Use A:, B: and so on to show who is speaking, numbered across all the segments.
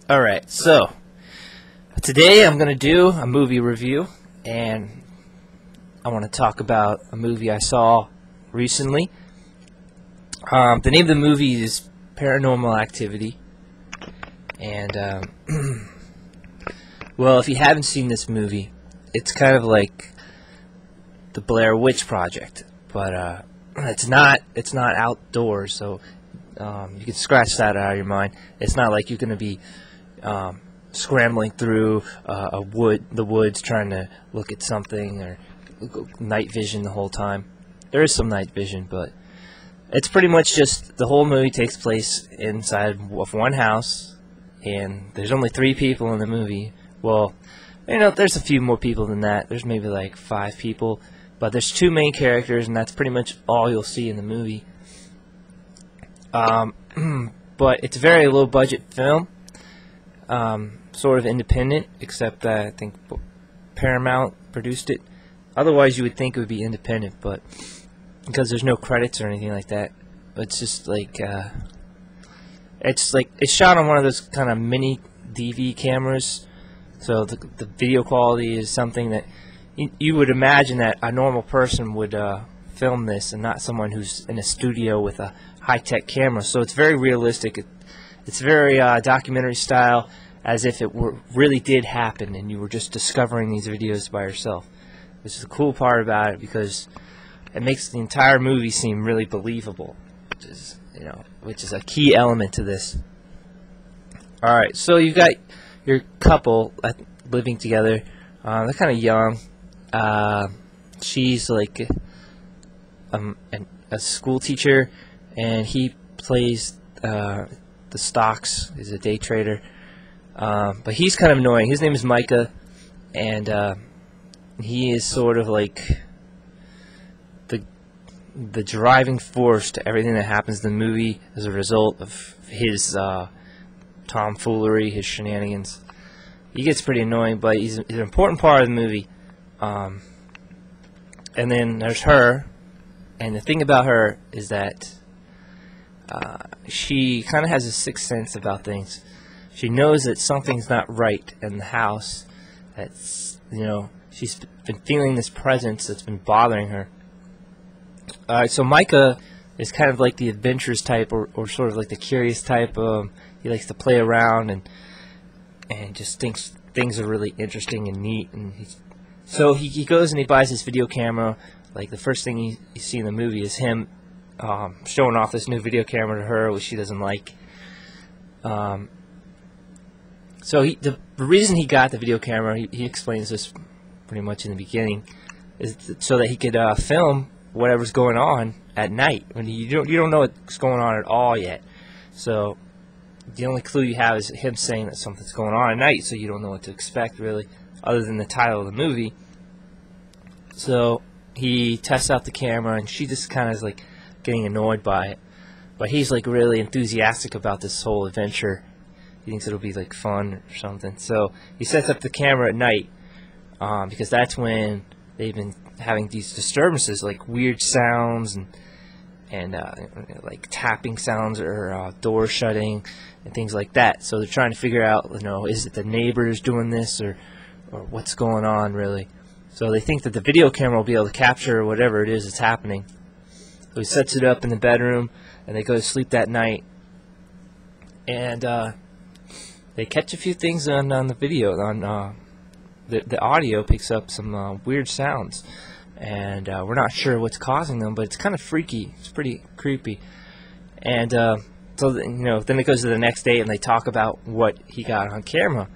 A: Alright, so today I'm going to do a movie review, and I want to talk about a movie I saw recently. The name of the movie is Paranormal Activity, and well, if you haven't seen this movie, it's kind of like the Blair Witch Project, but it's not outdoors, so you can scratch that out of your mind. It's not like you're going to be scrambling through the woods trying to look at something, or night vision the whole time. There is some night vision, but it's pretty much just the whole movie takes place inside of one house, and there's only 3 people in the movie. Well, there's a few more people than that. There's maybe like 5 people, but there's 2 main characters, and that's pretty much all you'll see in the movie. But it's a very low budget film, sort of independent, except that I think Paramount produced it. Otherwise you would think it would be independent, but because there's no credits or anything like that, it's just like it's shot on one of those kind of mini DV cameras, so the video quality is something that you would imagine that a normal person would film this, and not someone who's in a studio with a high-tech camera. So it's very realistic. It's very documentary style, as if it really did happen and you were just discovering these videos by yourself. Which is the cool part about it, because it makes the entire movie seem really believable, which is a key element to this. All right, so you've got your couple living together. They're kind of young. She's like a school teacher, and he plays the stocks. He's a day trader, but he's kind of annoying. His name is Micah, and he is sort of like the driving force to everything that happens in the movie as a result of his tomfoolery, his shenanigans. He gets pretty annoying, but he's an important part of the movie. And then there's her, and the thing about her is that she kind of has a sixth sense about things. She knows that something's not right in the house. That's, she's been feeling this presence that's been bothering her. So Micah is kind of like the adventurous type, or sort of like the curious type. He likes to play around and just thinks things are really interesting and neat. And so he goes and he buys this video camera. Like, the first thing you see in the movie is him showing off this new video camera to her, which she doesn't like. So the reason he got the video camera, he explains this pretty much in the beginning, is so that he could film whatever's going on at night when you don't know what's going on at all yet. So the only clue you have is him saying that something's going on at night, so you don't know what to expect really, other than the title of the movie. So he tests out the camera, and she just kind of is like getting annoyed by it, but he's like really enthusiastic about this whole adventure. He thinks it'll be like fun or something. So he sets up the camera at night, because that's when they've been having these disturbances, like weird sounds and like tapping sounds, or doors shutting and things like that. So they're trying to figure out, is it the neighbors doing this, or what's going on really. So they think that the video camera will be able to capture whatever it is that's happening. So he sets it up in the bedroom, and they go to sleep that night, and they catch a few things on the video. The audio picks up some weird sounds, and we're not sure what's causing them, but it's kind of freaky. It's pretty creepy. And so then it goes to the next day, and they talk about what he got on camera.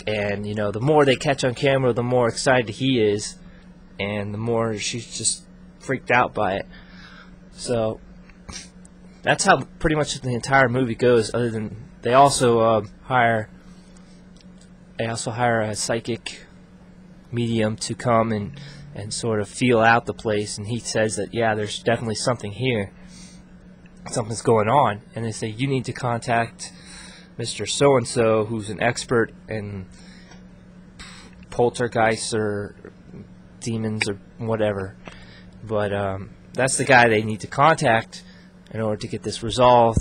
A: And the more they catch on camera, the more excited he is, and the more she's just freaked out by it. So that's how pretty much the entire movie goes. Other than they also hire a psychic medium to come and sort of feel out the place, and he says that, yeah, there's definitely something here, something's going on. And they say, you need to contact Mr. So-and-so, who's an expert in poltergeists or demons or whatever. But that's the guy they need to contact in order to get this resolved.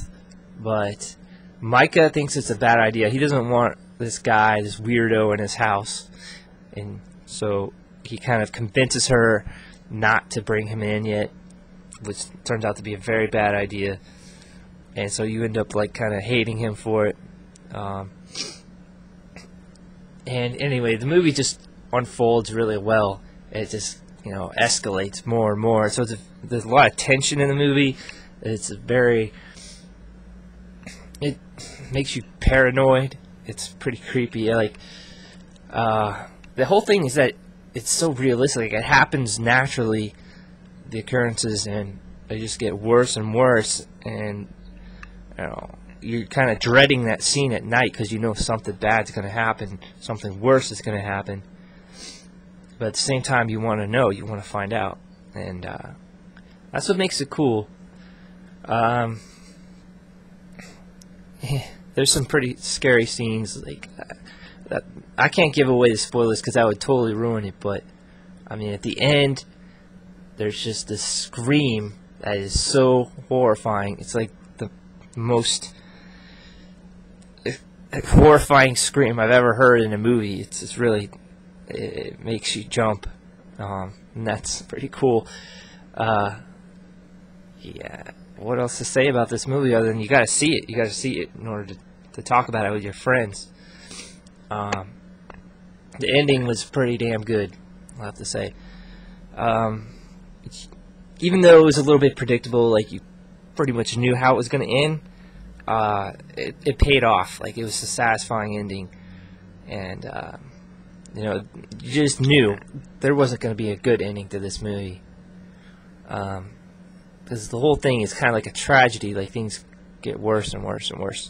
A: But Micah thinks it's a bad idea. He doesn't want this guy, this weirdo, in his house, and so he kind of convinces her not to bring him in yet, which turns out to be a very bad idea. And so you end up like kind of hating him for it. And anyway, the movie just unfolds really well. It just, you know, escalates more and more. So there's a lot of tension in the movie. It makes you paranoid. It's pretty creepy. Like the whole thing is that it's so realistic. It happens naturally, the occurrences, and they just get worse and worse. And you know, you're kind of dreading that scene at night because you know something bad's going to happen, something worse is going to happen. But at the same time, you want to know, you want to find out, and that's what makes it cool. There's some pretty scary scenes, like that. I can't give away the spoilers because that would totally ruin it. But I mean, at the end, there's just this scream that is so horrifying. It's like the most horrifying scream I've ever heard in a movie. It's just really, it makes you jump, and that's pretty cool. Yeah, what else to say about this movie other than you gotta see it. You gotta see it in order to talk about it with your friends. The ending was pretty damn good, I'll have to say. Even though it was a little bit predictable, like you pretty much knew how it was going to end, it paid off. Like, it was a satisfying ending, and you know, you just knew there wasn't going to be a good ending to this movie, because the whole thing is kind of like a tragedy. Like, things get worse and worse and worse,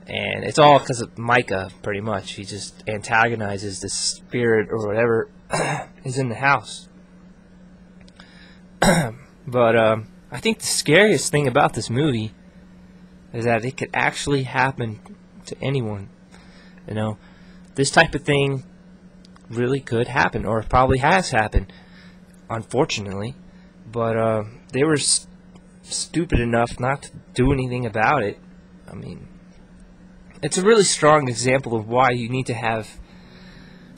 A: and it's all because of Micah, pretty much. He just antagonizes this spirit or whatever is in the house. But I think the scariest thing about this movie is that it could actually happen to anyone. You know, this type of thing really could happen, or probably has happened, unfortunately. But they were stupid enough not to do anything about it. I mean, it's a really strong example of why you need to have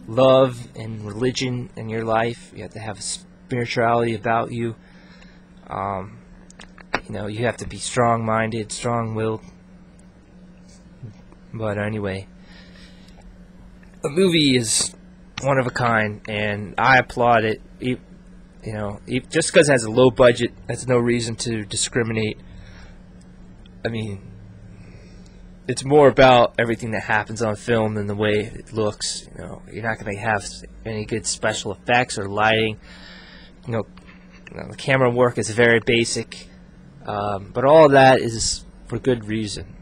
A: love and religion in your life. You have to have spirituality about you. You know, you have to be strong-minded, strong-willed. But anyway, the movie is one of a kind, and I applaud it. You know, just because it has a low budget, that's no reason to discriminate. I mean, it's more about everything that happens on film than the way it looks. You know, you're not going to have any good special effects or lighting. You know, the camera work is very basic, but all of that is for good reason.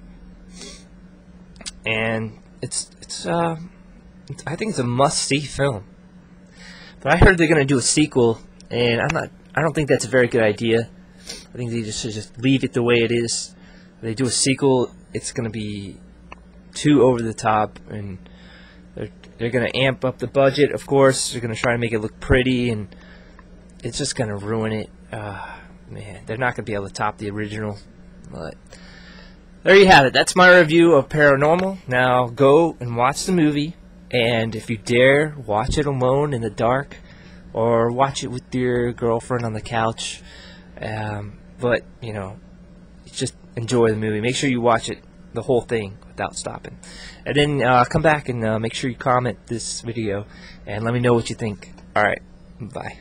A: And I think it's a must-see film. But I heard they're going to do a sequel, and I don't think that's a very good idea. I think they should just leave it the way it is. If they do a sequel, it's going to be too over the top, and they're going to amp up the budget. Of course, they're going to try to make it look pretty, and it's just going to ruin it. Man, they're not going to be able to top the original. But there you have it. That's my review of Paranormal. Now go and watch the movie, and if you dare, watch it alone in the dark, or watch it with your girlfriend on the couch. But, you know, just enjoy the movie. Make sure you watch it, the whole thing, without stopping. And then come back and make sure you comment this video and let me know what you think. Alright, bye.